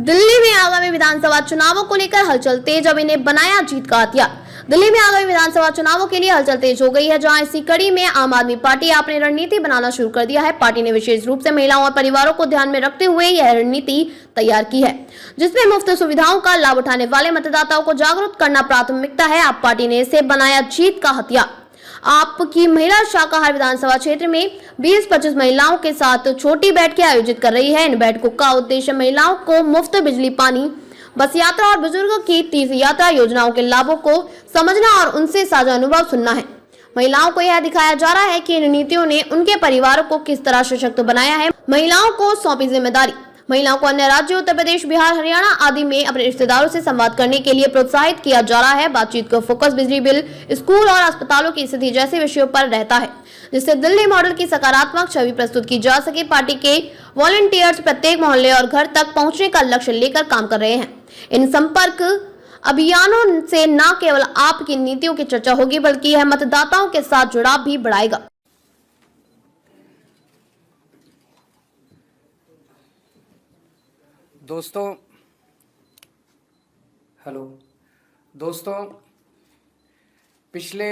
दिल्ली में आगामी विधानसभा चुनावों को लेकर हलचल तेज, अब इन्हें बनाया जीत का हथियार। दिल्ली में आगामी विधानसभा चुनावों के लिए हलचल तेज हो गई है, जहां इसी कड़ी में आम आदमी पार्टी अपनी रणनीति बनाना शुरू कर दिया है। पार्टी ने विशेष रूप से महिलाओं और परिवारों को ध्यान में रखते हुए यह रणनीति तैयार की है, जिसमें मुफ्त सुविधाओं का लाभ उठाने वाले मतदाताओं को जागरूक करना प्राथमिकता है। अब पार्टी ने इसे बनाया जीत का हथियार। आपकी महिला शाखा हर विधानसभा क्षेत्र में 20-25 महिलाओं के साथ छोटी बैठकें आयोजित कर रही है। इन बैठकों का उद्देश्य महिलाओं को मुफ्त बिजली, पानी, बस यात्रा और बुजुर्गों की तीर्थ यात्रा योजनाओं के लाभों को समझना और उनसे साझा अनुभव सुनना है। महिलाओं को यह दिखाया जा रहा है कि इन नीतियों ने उनके परिवारों को किस तरह सशक्त बनाया है। महिलाओं को सौंपी जिम्मेदारी। महिलाओं को अन्य राज्यों उत्तर प्रदेश, बिहार, हरियाणा आदि में अपने रिश्तेदारों से संवाद करने के लिए प्रोत्साहित किया जा रहा है। बातचीत का फोकस बिजली बिल, स्कूल और अस्पतालों की स्थिति जैसे विषयों पर रहता है, जिससे दिल्ली मॉडल की सकारात्मक छवि प्रस्तुत की जा सके। पार्टी के वॉलंटियर्स प्रत्येक मोहल्ले और घर तक पहुंचने का लक्ष्य लेकर काम कर रहे हैं। इन संपर्क अभियानों से न केवल आपकी नीतियों की चर्चा होगी, बल्कि यह मतदाताओं के साथ जुड़ाव भी बढ़ाएगा। दोस्तों, पिछले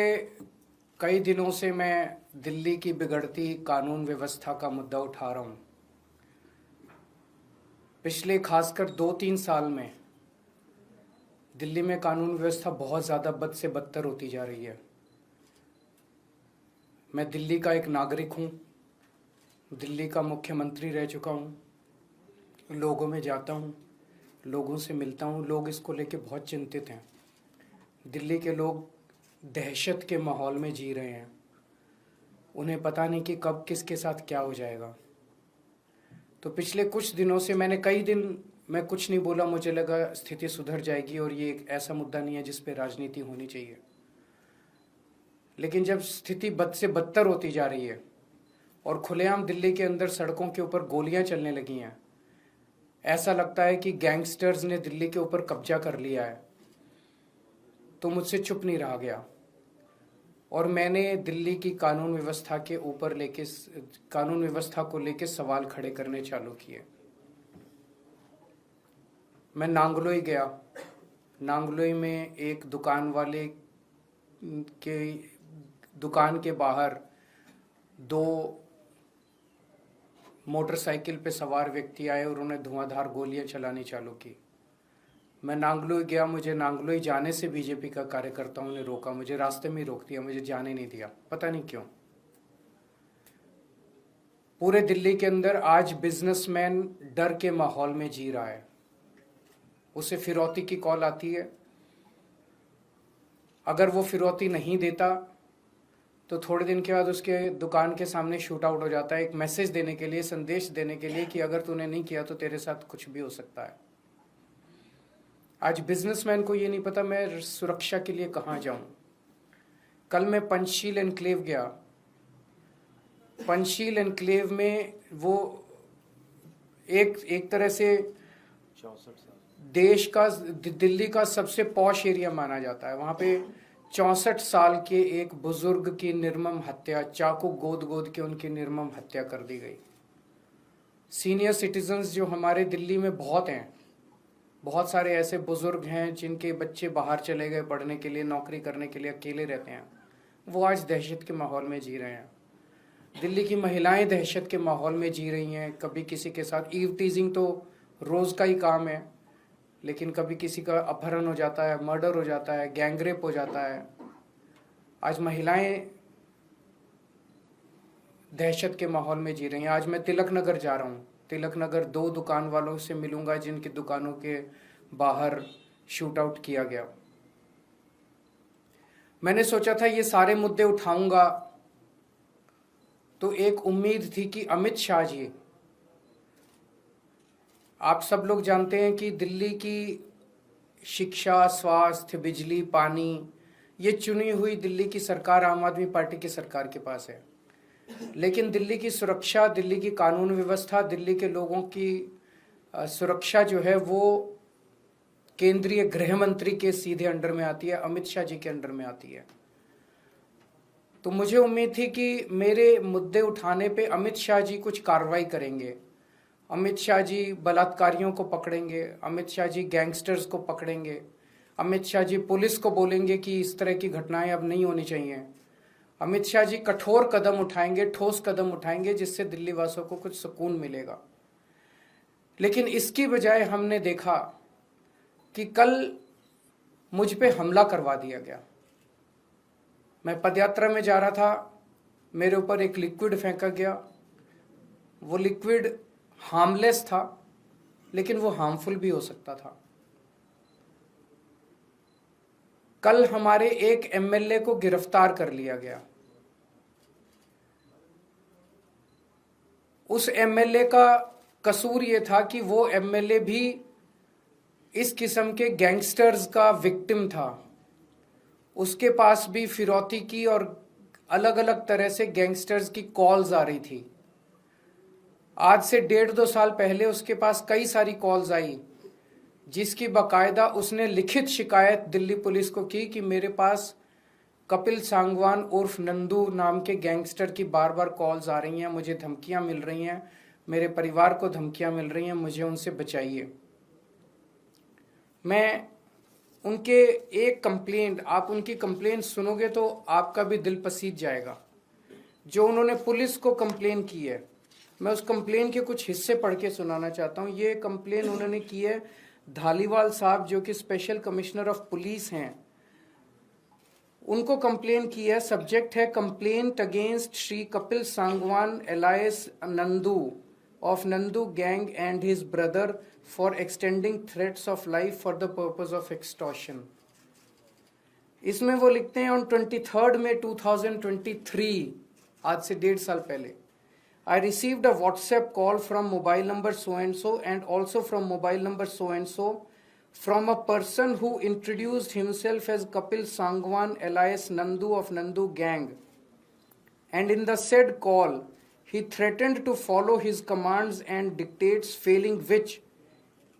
कई दिनों से मैं दिल्ली की बिगड़ती कानून व्यवस्था का मुद्दा उठा रहा हूं। पिछले खासकर 2-3 साल में दिल्ली में कानून व्यवस्था बहुत ज़्यादा बद से बदतर होती जा रही है। मैं दिल्ली का एक नागरिक हूं, दिल्ली का मुख्यमंत्री रह चुका हूं, लोगों में जाता हूं, लोगों से मिलता हूं। लोग इसको लेके बहुत चिंतित हैं। दिल्ली के लोग दहशत के माहौल में जी रहे हैं। उन्हें पता नहीं कि कब किसके साथ क्या हो जाएगा। तो पिछले कुछ दिनों से मैं कुछ नहीं बोला। मुझे लगा स्थिति सुधर जाएगी और ये एक ऐसा मुद्दा नहीं है जिस पे राजनीति होनी चाहिए। लेकिन जब स्थिति बद से बदतर होती जा रही है और खुलेआम दिल्ली के अंदर सड़कों के ऊपर गोलियां चलने लगी हैं, ऐसा लगता है कि गैंगस्टर्स ने दिल्ली के ऊपर कब्जा कर लिया है, तो मुझसे चुप नहीं रहा गया और मैंने दिल्ली की कानून व्यवस्था को लेके सवाल खड़े करने चालू किए। मैं नांगलोई गया। नांगलोई में एक दुकान के बाहर 2 मोटरसाइकिल पे सवार व्यक्ति आए और उन्हें धुआंधार गोलियां चलानी चालू की। मैं नांगलोई गया। मुझे नांगलोई जाने से बीजेपी का कार्यकर्ताओं ने रोका, मुझे रास्ते में ही रोक दिया, मुझे जाने नहीं दिया, पता नहीं क्यों। पूरे दिल्ली के अंदर आज बिजनेसमैन डर के माहौल में जी रहा है। उसे फिरौती की कॉल आती है। अगर वो फिरौती नहीं देता तो थोड़े दिन के बाद उसके दुकान के सामने शूट आउट हो जाता है, एक मैसेज देने के लिए, संदेश देने के लिए कि अगर तूने नहीं किया तो तेरे साथ कुछ भी हो सकता है। आज बिजनेसमैन को ये नहीं पता मैं सुरक्षा के लिए कहाँ जाऊं। कल मैं पंचशील एनक्लेव गया। पंचशील एनक्लेव में वो एक तरह से दिल्ली का सबसे पॉश एरिया माना जाता है। वहां पे 64 साल के एक बुजुर्ग की निर्मम हत्या, चाकू गोद के उनकी निर्मम हत्या कर दी गई। सीनियर सिटीजन्स जो हमारे दिल्ली में बहुत हैं, बहुत सारे ऐसे बुजुर्ग हैं जिनके बच्चे बाहर चले गए पढ़ने के लिए, नौकरी करने के लिए, अकेले रहते हैं, वो आज दहशत के माहौल में जी रहे हैं। दिल्ली की महिलाएं दहशत के माहौल में जी रही हैं। कभी किसी के साथ ईव टीजिंग तो रोज़ का ही काम है, लेकिन कभी किसी का अपहरण हो जाता है, मर्डर हो जाता है, गैंगरेप हो जाता है। आज महिलाएं दहशत के माहौल में जी रही हैं। आज मैं तिलक नगर जा रहा हूँ। तिलक नगर 2 दुकान वालों से मिलूंगा जिनकी दुकानों के बाहर शूट आउट किया गया। मैंने सोचा था ये सारे मुद्दे उठाऊंगा तो एक उम्मीद थी कि अमित शाह जी, आप सब लोग जानते हैं कि दिल्ली की शिक्षा, स्वास्थ्य, बिजली, पानी, ये चुनी हुई दिल्ली की सरकार आम आदमी पार्टी की सरकार के पास है। लेकिन दिल्ली की सुरक्षा, दिल्ली की कानून व्यवस्था, दिल्ली के लोगों की सुरक्षा जो है वो केंद्रीय गृह मंत्री के सीधे अंडर में आती है, अमित शाह जी के अंडर में आती है। तो मुझे उम्मीद थी कि मेरे मुद्दे उठाने पे अमित शाह जी कुछ कार्रवाई करेंगे। अमित शाह जी बलात्कारियों को पकड़ेंगे, अमित शाह जी गैंगस्टर्स को पकड़ेंगे, अमित शाह जी पुलिस को बोलेंगे कि इस तरह की घटनाएं अब नहीं होनी चाहिए। अमित शाह जी कठोर कदम उठाएंगे, ठोस कदम उठाएंगे, जिससे दिल्ली वासियों को कुछ सुकून मिलेगा। लेकिन इसकी बजाय हमने देखा कि कल मुझ पे हमला करवा दिया गया। मैं पदयात्रा में जा रहा था, मेरे ऊपर एक लिक्विड फेंका गया। वो लिक्विड हार्मलेस था, लेकिन वो हार्मफुल भी हो सकता था। कल हमारे एक एमएलए को गिरफ्तार कर लिया गया। उस एमएलए का कसूर ये था कि वो एमएलए भी इस किस्म के गैंगस्टर्स का विक्टिम था। उसके पास भी फिरौती की और अलग अलग तरह से गैंगस्टर्स की कॉल्स आ रही थी। आज से 1.5-2 साल पहले उसके पास कई सारी कॉल्स आई, जिसकी बाकायदा उसने लिखित शिकायत दिल्ली पुलिस को की कि मेरे पास कपिल सांगवान उर्फ नंदू नाम के गैंगस्टर की बार बार कॉल्स आ रही हैं, मुझे धमकियां मिल रही हैं, मेरे परिवार को धमकियां मिल रही हैं, मुझे उनसे बचाइए। मैं उनके एक कंप्लेंट, आप उनकी कंप्लेंट सुनोगे तो आपका भी दिल पसीज जाएगा। जो उन्होंने पुलिस को कंप्लेन की है, मैं उस कंप्लेन के कुछ हिस्से पढ़ के सुनाना चाहता हूँ। ये कंप्लेन उन्होंने की है धालीवाल साहब, जो कि स्पेशल कमिश्नर ऑफ पुलिस हैं, उनको कंप्लेन की है। सब्जेक्ट है complaint against Shri Kapil Sangwan alliance Nandu of Nandu gang and his brother for extending threats of life for the purpose of extortion. इसमें वो लिखते हैं on 23rd May 2023, आज से 1.5 साल पहले, I received a WhatsApp call from mobile number so and so and also from mobile number so and so from a person who introduced himself as Kapil Sangwan alias Nandu of Nandu gang, and in the said call he threatened to follow his commands and dictates, failing which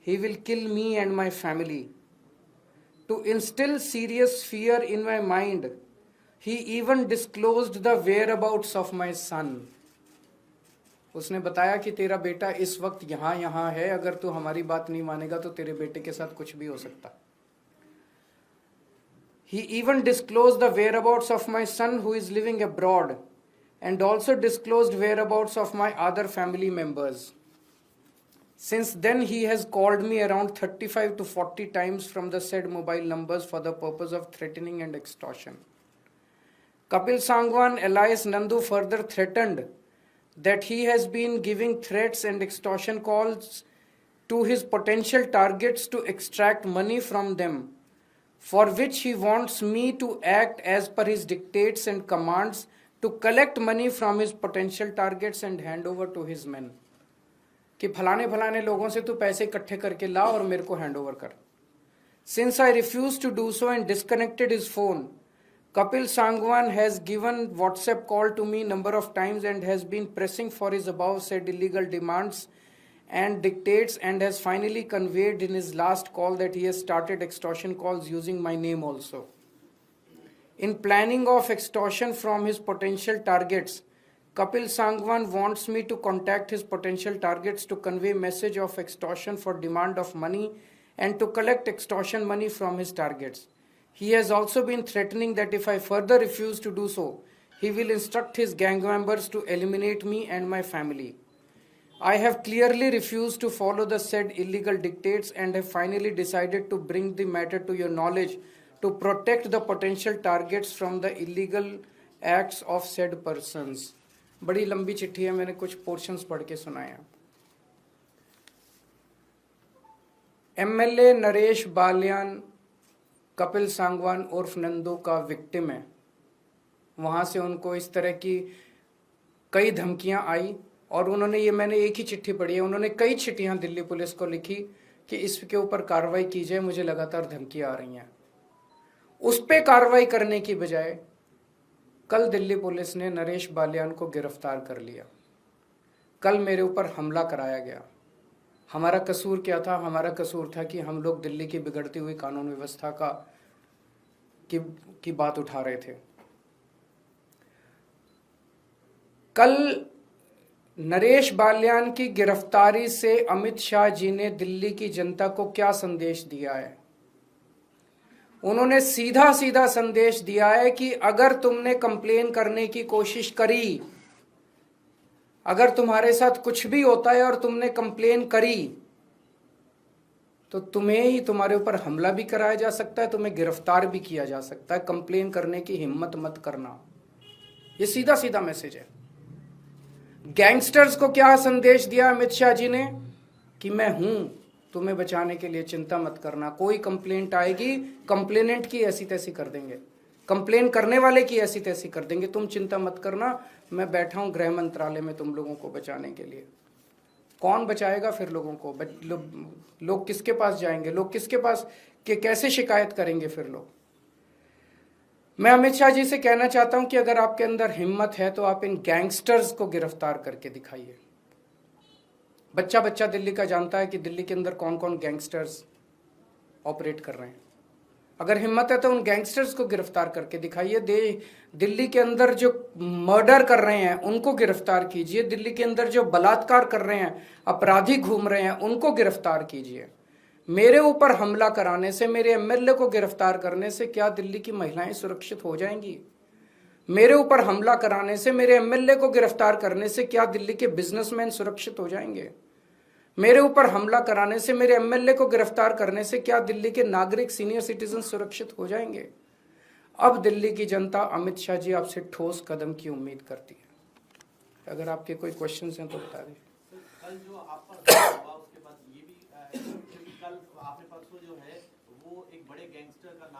he will kill me and my family. To instill serious fear in my mind, he even disclosed the whereabouts of my son. उसने बताया कि तेरा बेटा इस वक्त यहाँ है, अगर तू हमारी बात नहीं मानेगा तो तेरे बेटे के साथ कुछ भी हो सकता। He even disclosed the whereabouts of my son who is living abroad, and also disclosed whereabouts of my other family members. Since then he has called me around 35 to 40 times from the said mobile numbers for the purpose of threatening and extortion. Kapil Sangwan alias Nandu further threatened that he has been giving threats and extortion calls to his potential targets to extract money from them, for which he wants me to act as per his dictates and commands to collect money from his potential targets and hand over to his men. कि फलाने फलाने लोगों से तू पैसे इकट्ठे करके ला और मेरे को हैंड ओवर कर। Since I refused to do so and disconnected his phone, Kapil Sangwan has given WhatsApp call to me number of times and has been pressing for his above said illegal demands and dictates, and has finally conveyed in his last call that he has started extortion calls using my name also. In planning of extortion from his potential targets, Kapil Sangwan wants me to contact his potential targets to convey message of extortion for demand of money and to collect extortion money from his targets. He has also been threatening that if I further refuse to do so, he will instruct his gang members to eliminate me and my family. I have clearly refused to follow the said illegal dictates and have finally decided to bring the matter to your knowledge to protect the potential targets from the illegal acts of said persons. बड़ी लंबी चिट्ठी है, मैंने कुछ portions पढ़ के सुनाया। MLA Naresh Balyan Kapil Sangwan उर्फ नंदू का विक्टिम है। वहां से उनको इस तरह की कई धमकियां आई और उन्होंने, ये मैंने एक ही चिट्ठी पढ़ी है, उन्होंने कई चिट्ठियां दिल्ली पुलिस को लिखी कि इसके ऊपर कार्रवाई की जाए, मुझे लगातार धमकियां आ रही हैं। उस पे कार्रवाई करने की बजाय कल दिल्ली पुलिस ने नरेश बालियान को गिरफ्तार कर लिया। कल मेरे ऊपर हमला कराया गया। हमारा कसूर क्या था? हमारा कसूर था कि हम लोग दिल्ली की बिगड़ती हुई कानून व्यवस्था की बात उठा रहे थे। कल नरेश बाल्यान की गिरफ्तारी से अमित शाह जी ने दिल्ली की जनता को क्या संदेश दिया है? उन्होंने सीधा सीधा संदेश दिया है कि अगर तुमने कंप्लेन करने की कोशिश करी, अगर तुम्हारे साथ कुछ भी होता है और तुमने कंप्लेन करी, तो तुम्हें ही तुम्हारे ऊपर हमला भी कराया जा सकता है, तुम्हें गिरफ्तार भी किया जा सकता है। कंप्लेन करने की हिम्मत मत करना। ये सीधा सीधा मैसेज है। गैंगस्टर्स को क्या संदेश दिया अमित शाह जी ने? कि मैं हूं तुम्हें बचाने के लिए, चिंता मत करना। कोई कंप्लेंट आएगी, कंप्लेनेंट की ऐसी तैसी कर देंगे, कंप्लेन करने वाले की ऐसी तैसी कर देंगे, तुम चिंता मत करना, मैं बैठा हूं गृह मंत्रालय में तुम लोगों को बचाने के लिए। कौन बचाएगा फिर लोगों को? लोग किसके पास जाएंगे? लोग किसके पास कैसे शिकायत करेंगे फिर लोग? मैं अमित शाह जी से कहना चाहता हूं कि अगर आपके अंदर हिम्मत है तो आप इन गैंगस्टर्स को गिरफ्तार करके दिखाइए। बच्चा बच्चा दिल्ली का जानता है कि दिल्ली के अंदर कौन कौन गैंगस्टर्स ऑपरेट कर रहे हैं। अगर हिम्मत है तो उन गैंगस्टर्स को गिरफ्तार करके दिखाइए। दिल्ली के अंदर जो मर्डर कर रहे हैं उनको गिरफ्तार कीजिए। दिल्ली के अंदर जो बलात्कार कर रहे हैं, अपराधी घूम रहे हैं, उनको गिरफ्तार कीजिए। मेरे ऊपर हमला कराने से, मेरे एमएलए को गिरफ्तार करने से क्या दिल्ली की महिलाएं सुरक्षित हो जाएंगी? मेरे ऊपर हमला कराने से, मेरे एमएलए को गिरफ्तार करने से क्या दिल्ली के बिजनेसमैन सुरक्षित हो जाएंगे? मेरे ऊपर हमला कराने से, मेरे एमएलए को गिरफ्तार करने से क्या दिल्ली के नागरिक, सीनियर सिटीजन सुरक्षित हो जाएंगे? अब दिल्ली की जनता अमित शाह जी आपसे ठोस कदम की उम्मीद करती है। अगर आपके कोई क्वेश्चंस हैं तो बता दें। कल जो आपका हुआ उसके बाद ये भी क्योंकि कल आपने परसों जो है वो एक बड़े गैंगस्टर का नाम